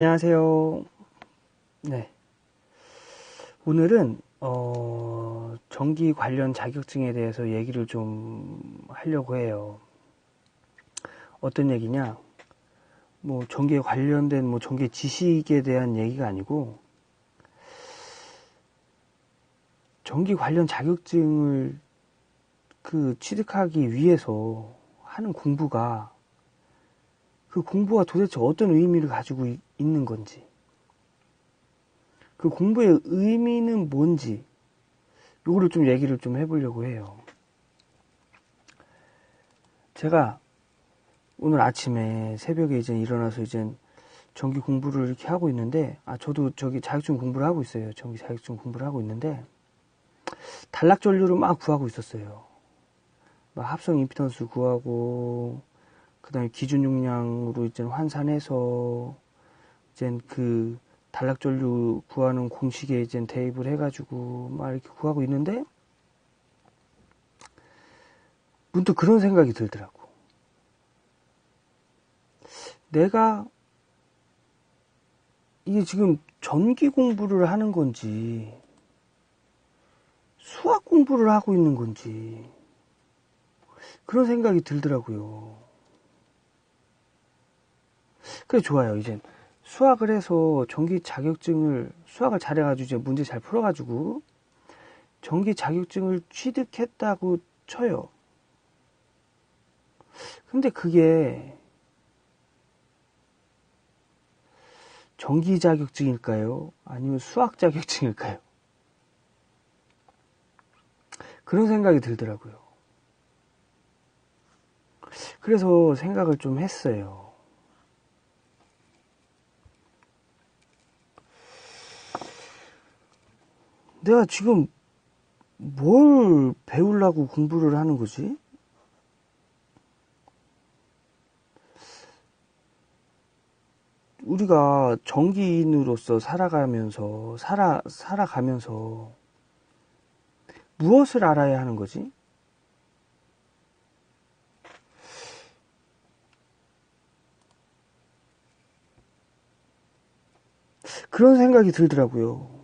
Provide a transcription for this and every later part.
안녕하세요. 네. 오늘은, 전기 관련 자격증에 대해서 얘기를 좀 하려고 해요. 어떤 얘기냐? 전기에 관련된 전기 지식에 대한 얘기가 아니고, 전기 관련 자격증을 취득하기 위해서 하는 공부가, 그 공부가 도대체 어떤 의미를 가지고 있는 건지, 그 공부의 의미는 뭔지, 요거를 좀 얘기를 좀 해보려고 해요. 제가 오늘 아침에 새벽에 이제 일어나서 이제 전기 공부를 이렇게 하고 있는데, 저도 저기 자격증 공부를 하고 있어요. 전기 자격증 공부를 하고 있는데, 단락 전류를 막 구하고 있었어요. 막 합성 임피던스 구하고, 그 다음에 기준 용량으로 이제 환산해서, 이제 단락 전류 구하는 공식에 이제 대입을 해가지고, 막 이렇게 구하고 있는데, 문득 그런 생각이 들더라고. 내가 이게 지금 전기 공부를 하는 건지, 수학 공부를 하고 있는 건지, 그런 생각이 들더라고요. 그래, 좋아요. 이제 수학을 해서 전기 자격증을, 수학을 잘해가지고 이제 문제 잘 풀어가지고, 전기 자격증을 취득했다고 쳐요. 근데 그게 전기 자격증일까요? 아니면 수학 자격증일까요? 그런 생각이 들더라고요. 그래서 생각을 좀 했어요. 내가 지금 뭘 배우려고 공부를 하는 거지? 우리가 전기인으로서 살아가면서 무엇을 알아야 하는 거지? 그런 생각이 들더라고요.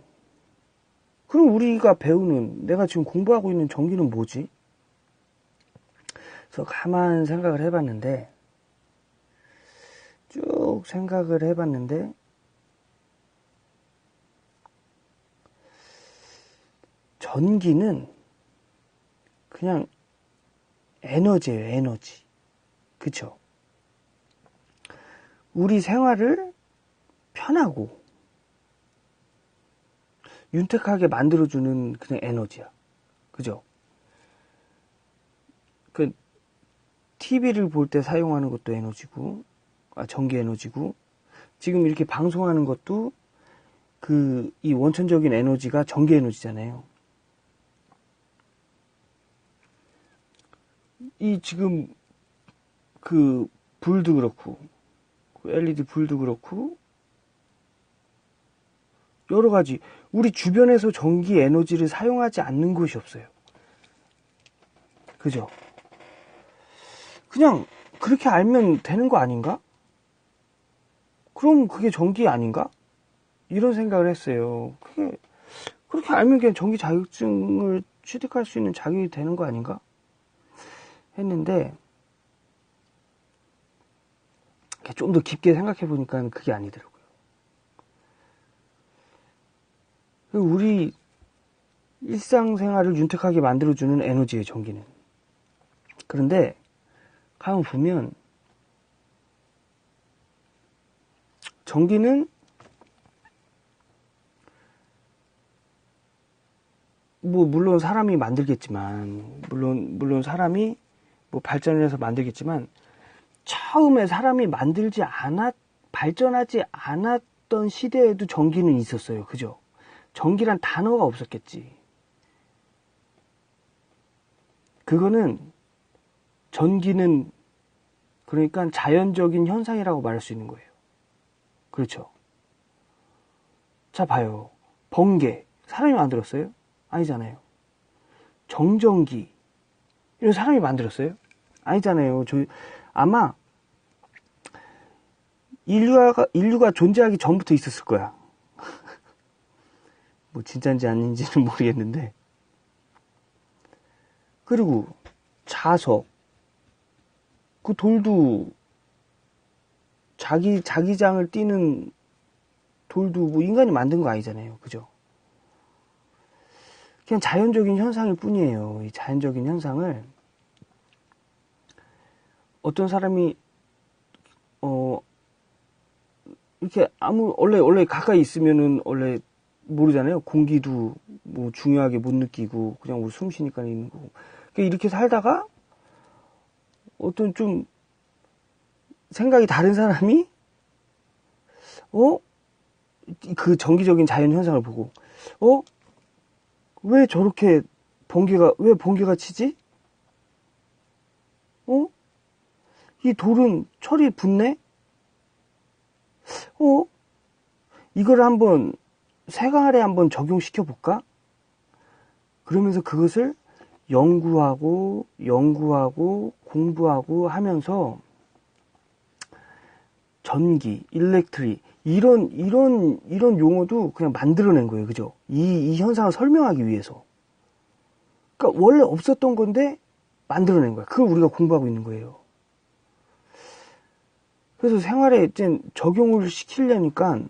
그럼 우리가 배우는, 내가 지금 공부하고 있는 전기는 뭐지? 그래서 가만 생각을 해봤는데, 쭉 생각을 해봤는데, 전기는 그냥 에너지예요, 에너지. 그쵸? 우리 생활을 편하고, 윤택하게 만들어주는 그냥 에너지야. 그죠? TV를 볼 때 사용하는 것도 에너지고, 전기 에너지고, 지금 이렇게 방송하는 것도 이 원천적인 에너지가 전기 에너지잖아요. 이 지금 불도 그렇고, LED 불도 그렇고, 여러 가지, 우리 주변에서 전기 에너지를 사용하지 않는 곳이 없어요. 그죠? 그냥 그렇게 알면 되는 거 아닌가? 그럼 그게 전기 아닌가? 이런 생각을 했어요. 그렇게 알면 그냥 전기 자격증을 취득할 수 있는 자격이 되는 거 아닌가? 했는데, 좀 더 깊게 생각해 보니까 그게 아니더라고요. 우리 일상생활을 윤택하게 만들어주는 에너지예요, 전기는. 그런데 가만 보면 전기는 물론 사람이 만들겠지만, 물론 사람이 발전을 해서 만들겠지만, 처음에 사람이 발전하지 않았던 시대에도 전기는 있었어요. 그죠? 전기란 단어가 없었겠지. 전기는 그러니까 자연적인 현상이라고 말할 수 있는 거예요. 그렇죠? 자, 봐요. 번개. 사람이 만들었어요? 아니잖아요. 정전기. 이런 사람이 만들었어요? 아니잖아요. 아마 인류가 존재하기 전부터 있었을 거야. 뭐 진짜인지 아닌지는 모르겠는데. 그리고 자석, 그 돌도 자기장을 띄는 돌도 뭐 인간이 만든 거 아니잖아요. 그죠? 그냥 자연적인 현상일 뿐이에요. 이 자연적인 현상을 어떤 사람이 이렇게 원래 가까이 있으면은 원래 모르잖아요. 공기도 뭐 중요하게 못 느끼고 그냥 뭐 숨 쉬니까 있는 거고. 그러니까 이렇게 살다가 어떤 좀 생각이 다른 사람이 그 정기적인 자연 현상을 보고 왜 저렇게 왜 번개가 치지? 이 돌은 철이 붙네? 이걸 한번 생활에 한번 적용시켜 볼까? 그러면서 그것을 연구하고 공부하고 하면서 전기, 일렉트리 이런 용어도 그냥 만들어낸 거예요. 그죠? 이 현상을 설명하기 위해서. 그러니까 원래 없었던 건데 만들어낸 거야. 그걸 우리가 공부하고 있는 거예요. 그래서 생활에 이제 적용을 시키려니까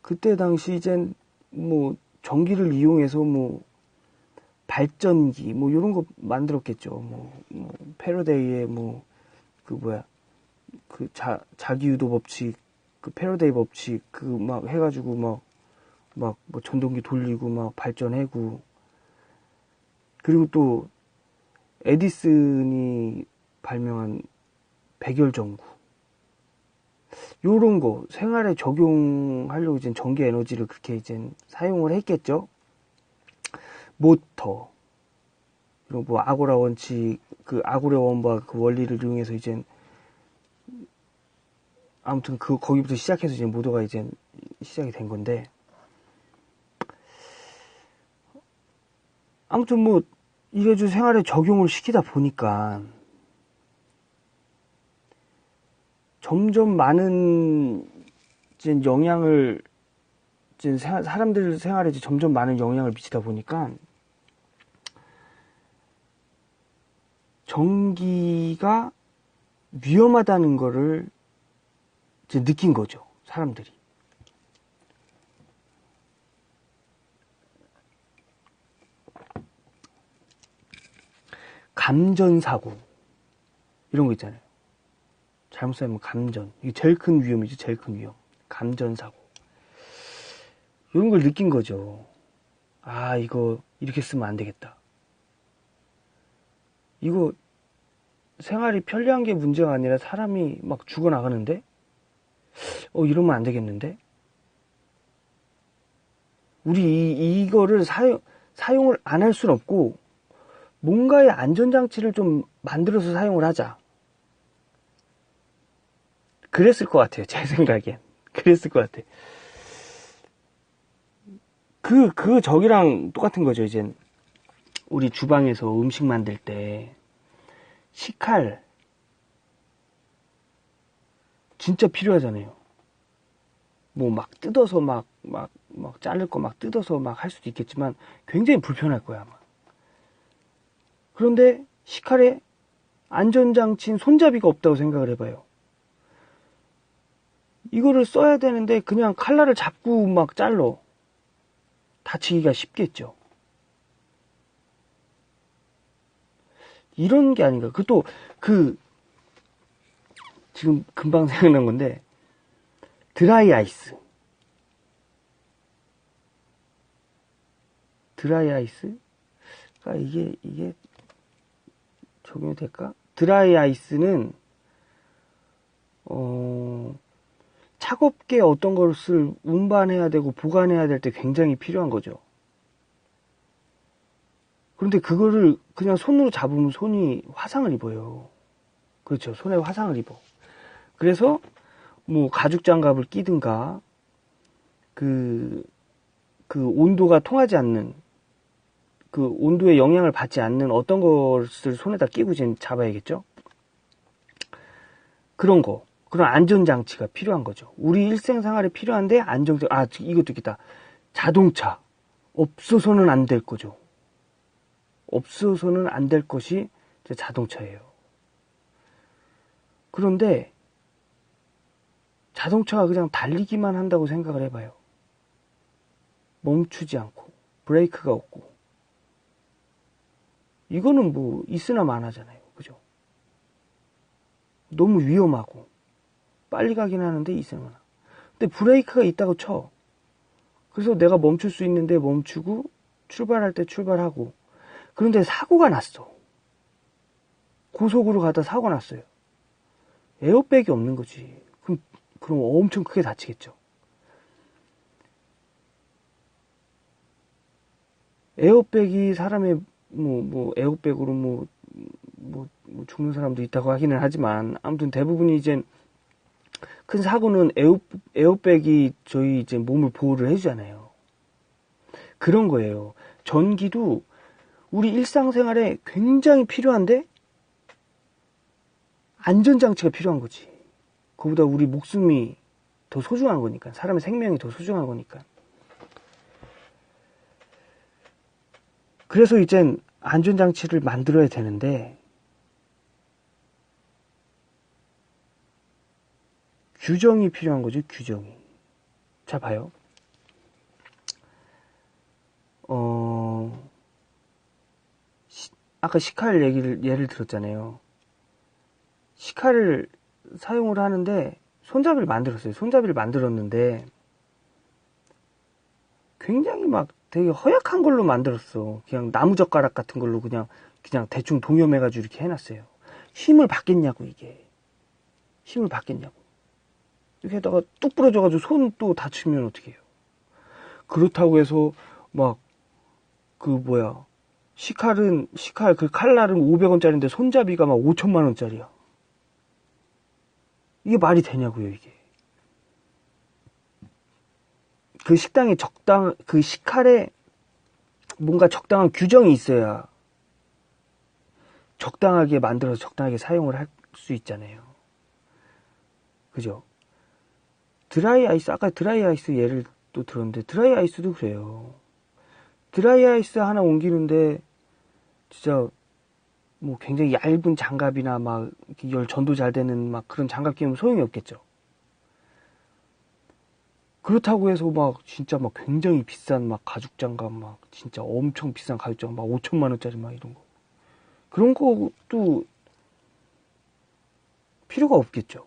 그때 당시 이제 뭐 전기를 이용해서 뭐 발전기 뭐 이런 거 만들었겠죠. 뭐 패러데이의 자기유도 법칙, 그 패러데이 법칙 그 막 해가지고 막 뭐 전동기 돌리고 막 발전하고. 그리고 또 에디슨이 발명한 백열전구 요런 거 생활에 적용하려고 이제 전기 에너지를 그렇게 이제 사용을 했겠죠. 모터 이런 뭐 아고라 원칙 그 아고라 원바 그 원리를 이용해서 이제 아무튼 거기부터 시작해서 이제 모터가 이제 시작이 된 건데, 아무튼 뭐 이래저래 생활에 적용을 시키다 보니까 점점 많은 이제 영향을 이제 사람들 생활에 이제 점점 많은 영향을 미치다 보니까 전기가 위험하다는 거를 이제 느낀 거죠, 사람들이. 감전사고 이런 거 있잖아요. 잘못 쓰면 감전, 이게 제일 큰 위험이죠. 제일 큰 위험. 감전사고 이런 걸 느낀 거죠. 아, 이거 이렇게 쓰면 안 되겠다. 이거 생활이 편리한 게 문제가 아니라 사람이 막 죽어나가는데 이러면 안 되겠는데. 우리 이거를 사용을 안 할 수는 없고 뭔가의 안전장치를 좀 만들어서 사용을 하자. 그랬을 것 같아요. 제 생각엔. 그랬을 것 같아요. 저기랑 똑같은 거죠. 이제 우리 주방에서 음식 만들 때 식칼 진짜 필요하잖아요. 뭐 막 뜯어서 막 자를 거 막 뜯어서 막 할 수도 있겠지만 굉장히 불편할 거야, 아마. 그런데 식칼에 안전장치인 손잡이가 없다고 생각을 해봐요. 이거를 써야 되는데 그냥 칼날을 잡고 막 잘러. 다치기가 쉽겠죠. 이런 게 아닌가. 지금 금방 생각난 건데, 드라이 아이스. 드라이 아이스가 이게 적용이 될까? 드라이 아이스는 차갑게 어떤 것을 운반해야 되고 보관해야 될 때 굉장히 필요한 거죠. 그런데 그거를 그냥 손으로 잡으면 손이 화상을 입어요. 그렇죠. 손에 화상을 입어. 그래서 뭐 가죽 장갑을 끼든가 그 온도가 통하지 않는, 그 온도에 영향을 받지 않는 어떤 것을 손에다 끼고 이제 잡아야겠죠. 그런 그런 안전장치가 필요한 거죠. 우리 일생생활에 필요한데 이것도 있다. 자동차. 없어서는 안 될 거죠. 없어서는 안 될 것이 자동차예요. 그런데 자동차가 그냥 달리기만 한다고 생각을 해봐요. 멈추지 않고 브레이크가 없고 이거는 뭐 있으나 마나잖아요. 그죠? 너무 위험하고 빨리 가긴 하는데 있으나 마나. 근데 브레이크가 있다고 쳐. 그래서 내가 멈출 수 있는데 멈추고 출발할 때 출발하고. 그런데 사고가 났어. 고속으로 가다 사고 났어요. 에어백이 없는 거지. 그럼 엄청 크게 다치겠죠. 에어백이 사람의 에어백으로 죽는 사람도 있다고 하기는 하지만 아무튼 대부분이 이제 큰 사고는 에어백이 저희 이제 몸을 보호를 해주잖아요. 그런 거예요. 전기도 우리 일상생활에 굉장히 필요한데 안전장치가 필요한 거지. 그보다 우리 목숨이 더 소중한 거니까. 사람의 생명이 더 소중한 거니까. 그래서 이젠 안전장치를 만들어야 되는데 규정이 필요한 거죠. 규정이. 자 봐요. 아까 시칼 예를 들었잖아요. 시칼을 사용을 하는데 손잡이를 만들었어요. 손잡이를 만들었는데 굉장히 막 되게 허약한 걸로 만들었어. 그냥 나무젓가락 같은 걸로 그냥 대충 동여매가지고 이렇게 해놨어요. 힘을 받겠냐고 이게. 힘을 받겠냐고. 이렇게 다가 뚝 부러져가지고 손 또 다치면 어떡해요. 그렇다고 해서 시칼 그 칼날은 500원짜리인데 손잡이가 막 5천만원짜리야. 이게 말이 되냐고요, 이게. 그 시칼에 뭔가 적당한 규정이 있어야 적당하게 만들어서 적당하게 사용을 할 수 있잖아요. 그죠? 아까 드라이 아이스 예를 또 들었는데, 드라이 아이스도 그래요. 드라이 아이스 하나 옮기는데, 진짜, 굉장히 얇은 장갑이나 열 전도 잘 되는 그런 장갑 끼우면 소용이 없겠죠. 그렇다고 해서 진짜 굉장히 비싼 가죽 장갑 진짜 엄청 비싼 가죽 장갑 5천만원짜리 이런 거. 그런 것도 필요가 없겠죠.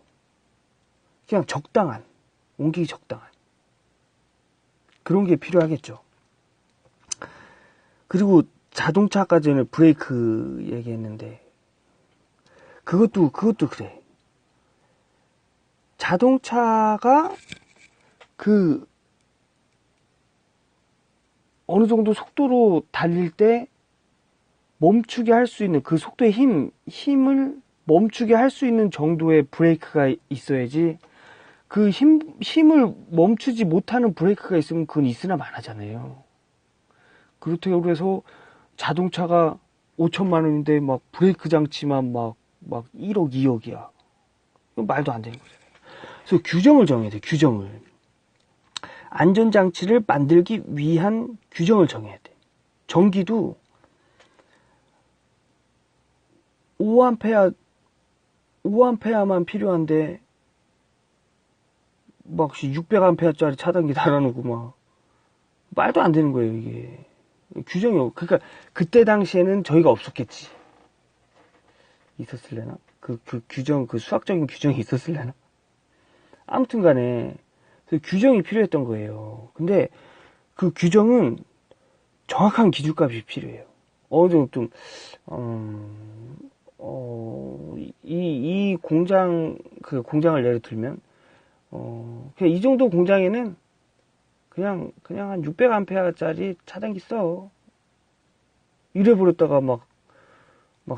그냥 옮기기 적당한. 그런 게 필요하겠죠. 그리고 자동차 아까 전에 브레이크 얘기했는데, 그것도 그래. 자동차가 어느 정도 속도로 달릴 때 멈추게 할 수 있는 그 속도의 힘을 멈추게 할 수 있는 정도의 브레이크가 있어야지 그 힘을 멈추지 못하는 브레이크가 있으면 그건 있으나 마나잖아요. 그렇다고 해서 자동차가 5천만 원인데 브레이크 장치만 1억, 2억이야. 이건 말도 안 되는 거잖아요. 그래서 규정을 정해야 돼, 규정을. 안전장치를 만들기 위한 규정을 정해야 돼. 전기도 5A만 필요한데 600A짜리 차단기 달아놓고 말도 안 되는 거예요, 이게. 규정이 그러니까 그때 당시에는 저희가 없었겠지. 있었을래나? 그 규정, 그 수학적인 규정이 있었을래나? 아무튼 간에 규정이 필요했던 거예요. 근데 그 규정은 정확한 기준값이 필요해요. 어느 정도 이 공장을 예를 들면, 그냥 이 정도 공장에는 그냥 한 600A짜리 차단기 써. 이래버렸다가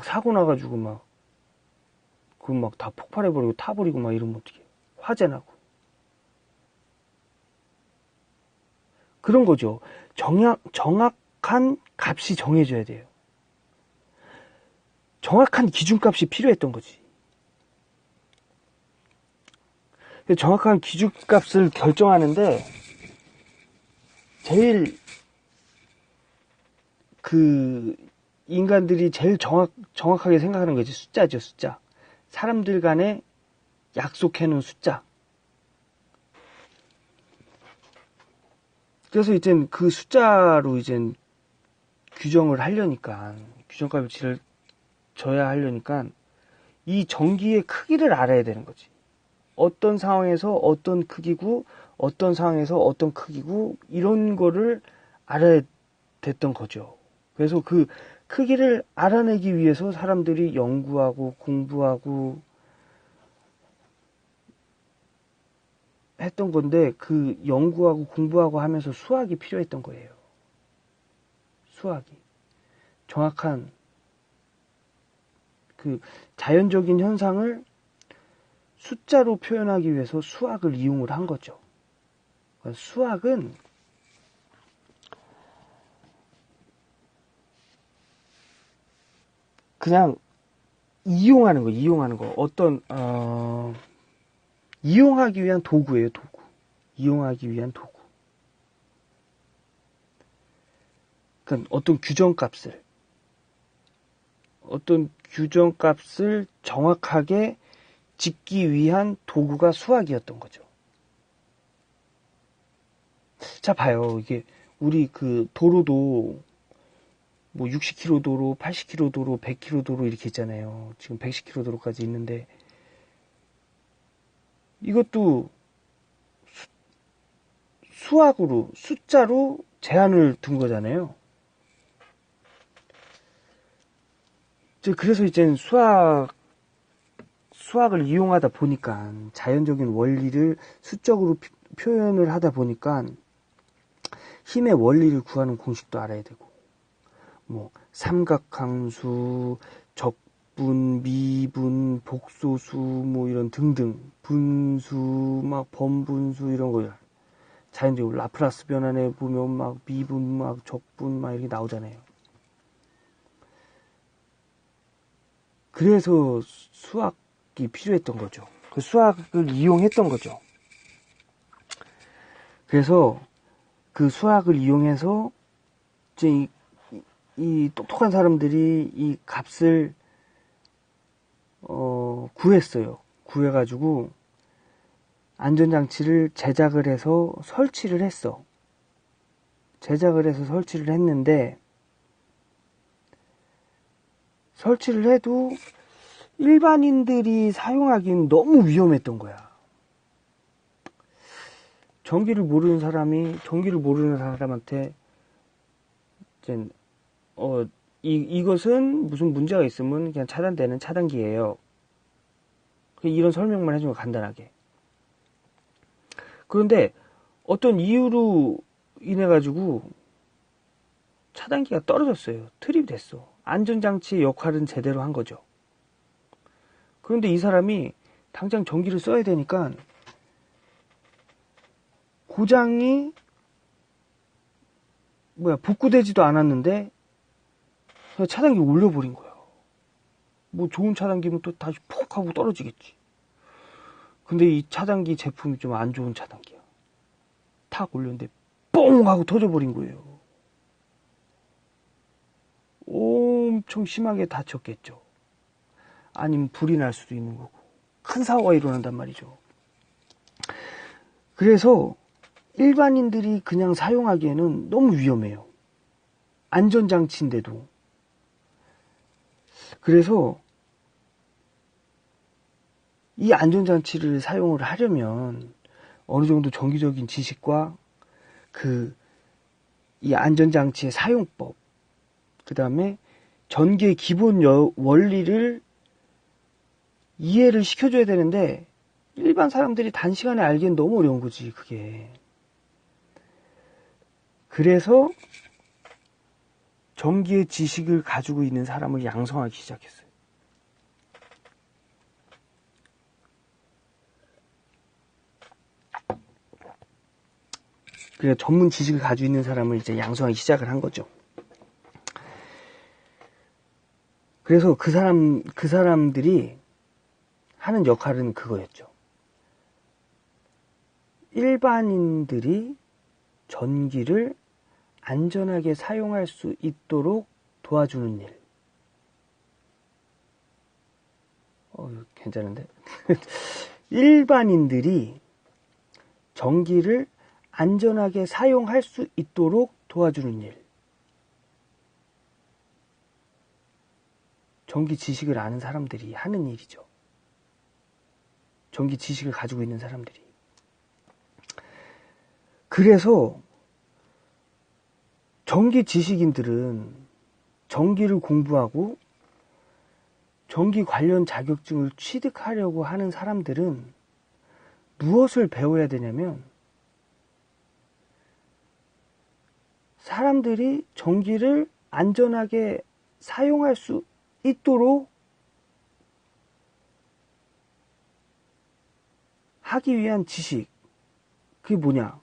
사고 나가지고 다 폭발해버리고 타버리고 이러면 어떡해. 화재 나고. 그런 거죠. 정확한 값이 정해져야 돼요. 정확한 기준값이 필요했던 거지. 정확한 기준값을 결정하는데 제일 그 인간들이 제일 정확하게 생각하는 거지. 숫자죠, 숫자. 사람들 간에 약속해 놓은 숫자. 그래서 이젠 그 숫자로 이젠 규정을 하려니까, 규정값을 져야 하려니까 이 전기의 크기를 알아야 되는 거지. 어떤 상황에서 어떤 크기고, 어떤 상황에서 어떤 크기고, 이런 거를 알아야 됐던 거죠. 그래서 그 크기를 알아내기 위해서 사람들이 연구하고 공부하고 했던 건데, 그 연구하고 공부하고 하면서 수학이 필요했던 거예요. 수학이. 정확한 그 자연적인 현상을 숫자로 표현하기 위해서 수학을 이용을 한 거죠. 수학은 그냥 이용하는 거. 이용하기 위한 도구예요, 도구. 이용하기 위한 도구. 그러니까 어떤 규정값을 정확하게 짓기 위한 도구가 수학이었던 거죠. 자, 봐요. 이게, 우리 그 도로도, 뭐 60km 도로, 80km 도로, 100km 도로 이렇게 있잖아요. 지금 110km 도로까지 있는데, 이것도 수학으로, 숫자로 제한을 둔 거잖아요. 그래서 이제 수학을 이용하다 보니까, 자연적인 원리를 수적으로 표현을 하다 보니까, 힘의 원리를 구하는 공식도 알아야 되고, 뭐 삼각함수, 적분, 미분, 복소수, 뭐 이런 등등, 분수, 막 번분수 이런 거 자연적으로 라플라스 변환에 보면 막 미분, 막 적분 막 이렇게 나오잖아요. 그래서 수학이 필요했던 거죠. 그 수학을 이용했던 거죠. 그래서 그 수학을 이용해서 이제 이 똑똑한 사람들이 이 값을 구했어요. 구해가지고 안전장치를 제작을 해서 설치를 했어. 제작을 해서 설치를 했는데, 설치를 해도 일반인들이 사용하기는 너무 위험했던 거야. 전기를 모르는 사람한테 이제 이것은 무슨 문제가 있으면 그냥 차단되는 차단기예요. 이런 설명만 해주면 간단하게. 그런데 어떤 이유로 인해 가지고 차단기가 떨어졌어요. 트립이 됐어. 안전장치의 역할은 제대로 한 거죠. 그런데 이 사람이 당장 전기를 써야 되니까 고장이 복구되지도 않았는데 그냥 차단기 올려버린 거야. 뭐 좋은 차단기면 또 다시 푹 하고 떨어지겠지. 근데 이 차단기 제품이 좀 안 좋은 차단기야. 탁 올렸는데 뽕 하고 터져버린 거예요. 엄청 심하게 다쳤겠죠. 아니면 불이 날 수도 있는 거고. 큰 사고가 일어난단 말이죠. 그래서 일반인들이 그냥 사용하기에는 너무 위험해요. 안전장치인데도. 그래서 이 안전장치를 사용을 하려면 어느 정도 정기적인 지식과 이 안전장치의 사용법, 그 다음에 전기의 기본 원리를 이해를 시켜줘야 되는데 일반 사람들이 단시간에 알기엔 너무 어려운 거지, 그게. 그래서 전기의 지식을 가지고 있는 사람을 양성하기 시작했어요. 그래서 전문 지식을 가지고 있는 사람을 이제 양성하기 시작을 한 거죠. 그래서 그 사람들이 하는 역할은 그거였죠. 일반인들이 전기를 안전하게 사용할 수 있도록 도와주는 일. 괜찮은데? 일반인들이 전기를 안전하게 사용할 수 있도록 도와주는 일. 전기 지식을 아는 사람들이 하는 일이죠. 전기 지식을 가지고 있는 사람들이. 그래서 전기 지식인들은 전기를 공부하고 전기 관련 자격증을 취득하려고 하는 사람들은 무엇을 배워야 되냐면 사람들이 전기를 안전하게 사용할 수 있도록 하기 위한 지식. 그게 뭐냐?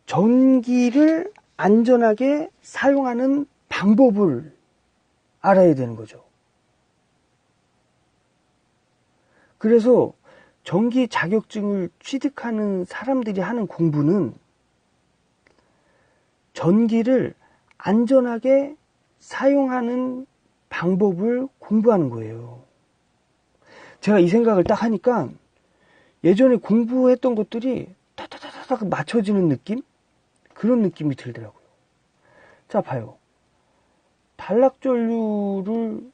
전기를 안전하게 사용하는 방법을 알아야 되는 거죠. 그래서 전기 자격증을 취득하는 사람들이 하는 공부는 전기를 안전하게 사용하는 방법을 공부하는 거예요. 제가 이 생각을 딱 하니까 예전에 공부했던 것들이 타타타타 맞춰지는 느낌? 그런 느낌이 들더라고요. 자, 봐요. 단락전류를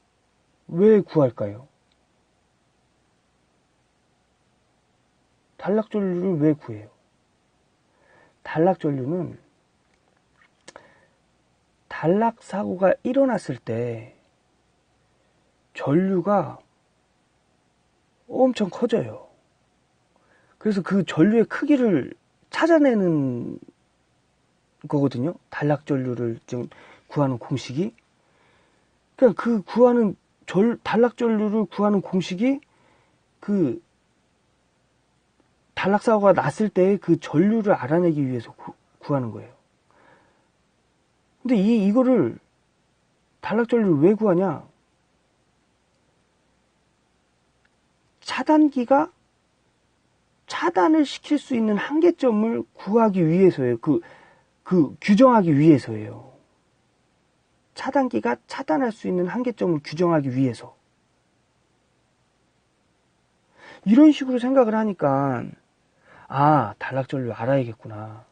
왜 구할까요? 단락전류를 왜 구해요? 단락전류는 단락사고가 일어났을 때 전류가 엄청 커져요. 그래서 그 전류의 크기를 찾아내는 거거든요. 단락전류를 지금 구하는 공식이. 그러니까 그 구하는 단락전류를 구하는 공식이 그 단락사고가 났을 때 그 전류를 알아내기 위해서 구하는 거예요. 근데 이거를 단락전류를 왜 구하냐? 차단기가 차단을 시킬 수 있는 한계점을 구하기 위해서예요. 규정하기 위해서예요. 차단기가 차단할 수 있는 한계점을 규정하기 위해서. 이런 식으로 생각을 하니까 단락전류 알아야겠구나.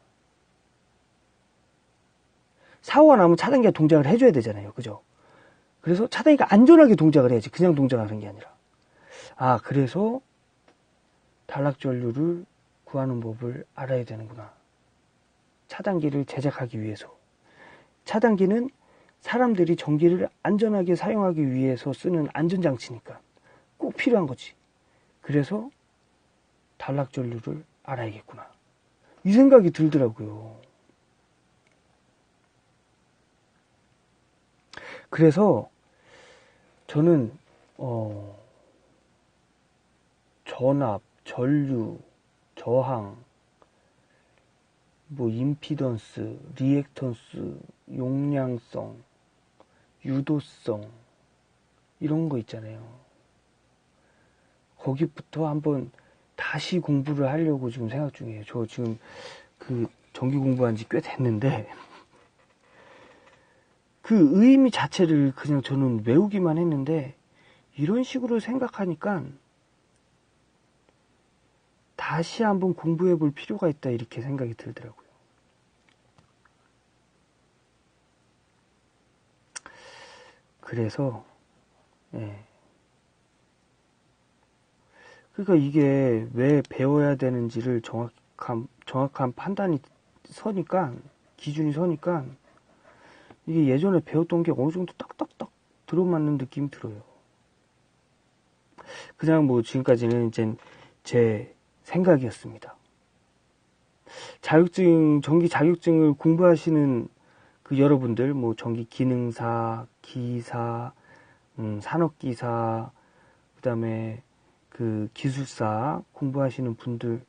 사고가 나면 차단기가 동작을 해줘야 되잖아요. 그죠? 그래서 차단기가 안전하게 동작을 해야지. 그냥 동작하는 게 아니라. 그래서 단락전류를 구하는 법을 알아야 되는구나. 차단기를 제작하기 위해서. 차단기는 사람들이 전기를 안전하게 사용하기 위해서 쓰는 안전장치니까 꼭 필요한 거지. 그래서 단락전류를 알아야겠구나. 이 생각이 들더라고요. 그래서 저는 전압, 전류, 저항, 임피던스, 리액턴스, 용량성, 유도성 이런 거 있잖아요. 거기부터 한번 다시 공부를 하려고 지금 생각 중이에요. 저 지금 전기 공부한 지 꽤 됐는데 그 의미 자체를 그냥 저는 외우기만 했는데 이런 식으로 생각하니까 다시 한번 공부해 볼 필요가 있다 이렇게 생각이 들더라고요. 그래서 그러니까 이게 왜 배워야 되는지를 정확한 판단이 서니까 기준이 서니까 이게 예전에 배웠던 게 어느 정도 딱딱딱 들어맞는 느낌이 들어요. 그냥 지금까지는 이제 제 생각이었습니다. 전기 자격증을 공부하시는 그 여러분들, 전기 기능사, 기사, 산업기사, 그 다음에 그 기술사 공부하시는 분들은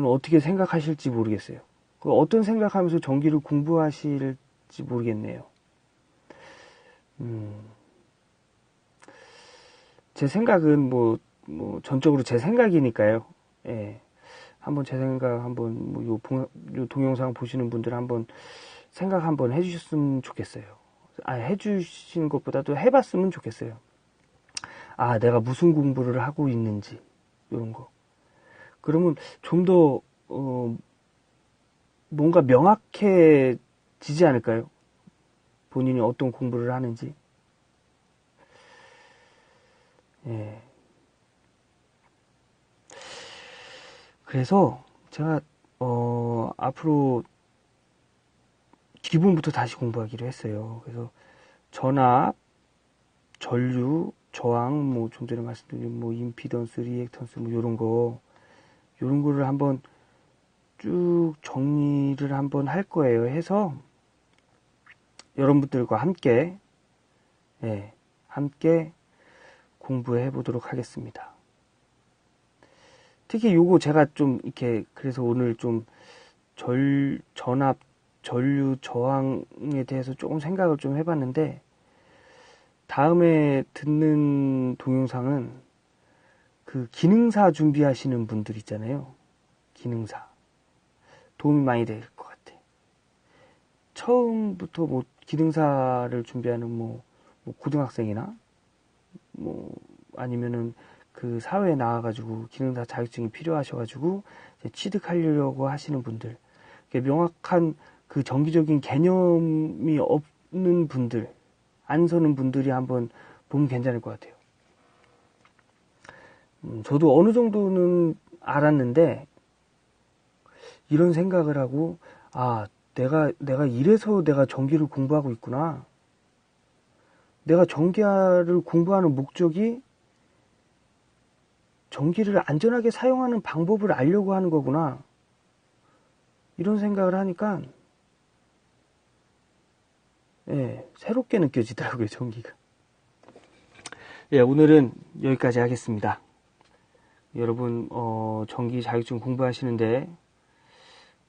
어떻게 생각하실지 모르겠어요. 어떤 생각하면서 전기를 공부하실지 모르겠네요. 제 생각은 전적으로 제 생각이니까요. 예. 한번 제 생각 한번 뭐 요 동영상 보시는 분들 한번 생각 한번 해주셨으면 좋겠어요. 해주신 것보다도 해봤으면 좋겠어요. 아, 내가 무슨 공부를 하고 있는지, 이런 거. 그러면 좀 더, 뭔가 명확해지지 않을까요? 본인이 어떤 공부를 하는지. 예. 그래서 제가, 앞으로 기본부터 다시 공부하기로 했어요. 그래서 전압, 전류, 저항, 뭐 좀 전에 말씀드린 뭐 임피던스, 리액턴스 뭐 요런 거를 한번 쭉 정리를 한번 할 거예요. 해서 여러분들과 함께 함께 공부해 보도록 하겠습니다. 특히 요거 제가 좀 이렇게 그래서 오늘 좀 전압, 전류, 저항에 대해서 조금 생각을 좀 해봤는데 다음에 듣는 동영상은 그 기능사 준비하시는 분들 있잖아요. 기능사. 도움이 많이 될 것 같아. 처음부터 뭐 기능사를 준비하는 뭐 고등학생이나 뭐 아니면은 그 사회에 나와가지고 기능사 자격증이 필요하셔가지고 취득하려고 하시는 분들, 명확한 그 정기적인 개념이 없는 분들, 안 서는 분들이 한번 보면 괜찮을 것 같아요. 저도 어느 정도는 알았는데 이런 생각을 하고, 아, 내가 이래서 내가 전기를 공부하고 있구나. 내가 전기를 공부하는 목적이 전기를 안전하게 사용하는 방법을 알려고 하는 거구나. 이런 생각을 하니까, 새롭게 느껴지더라고요, 전기가. 오늘은 여기까지 하겠습니다. 여러분, 전기 자격증 공부하시는데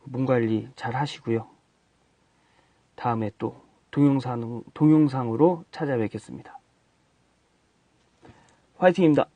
몸 관리 잘 하시고요. 다음에 또 동영상으로 찾아뵙겠습니다. 화이팅입니다.